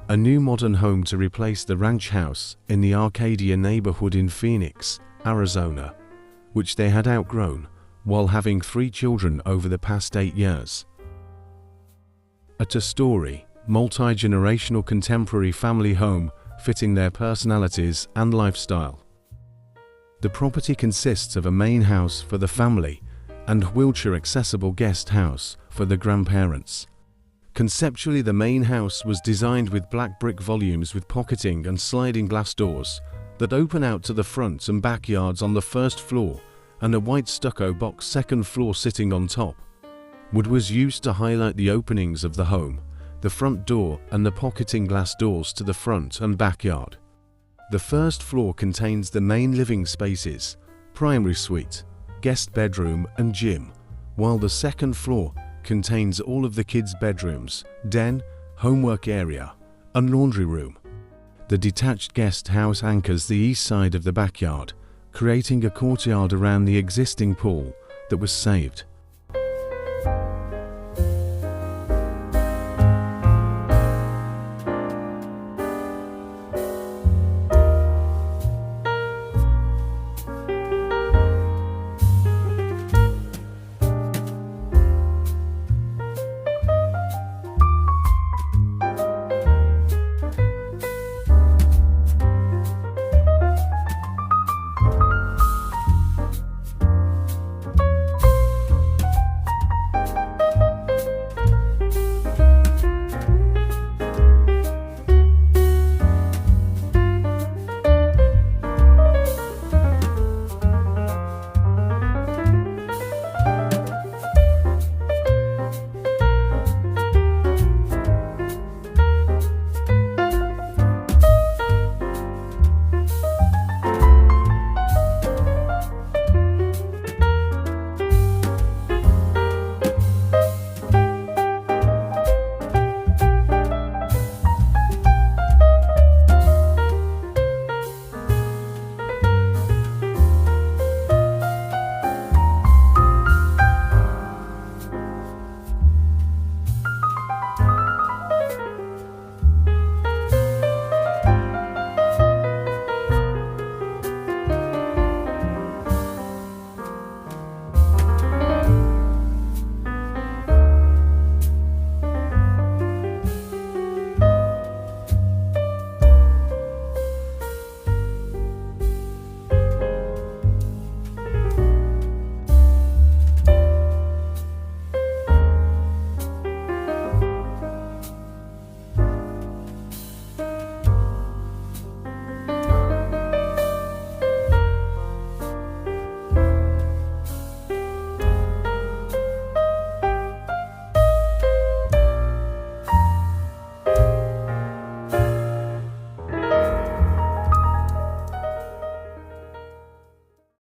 a new modern home to replace the ranch house in the Arcadia neighborhood in Phoenix, Arizona, which they had outgrown while having 3 children over the past 8 years. A two-story, multi-generational contemporary family home fitting their personalities and lifestyle. The property consists of a main house for the family and wheelchair-accessible guest house for the grandparents. Conceptually, the main house was designed with black brick volumes with pocketing and sliding glass doors that open out to the front and backyards on the first floor, and a white stucco box second floor sitting on top. Wood was used to highlight the openings of the home, the front door and the pocketing glass doors to the front and backyard. The first floor contains the main living spaces, primary suite, guest bedroom and gym, while the second floor contains all of the kids' bedrooms, den, homework area, and laundry room. The detached guest house anchors the east side of the backyard, creating a courtyard around the existing pool that was saved.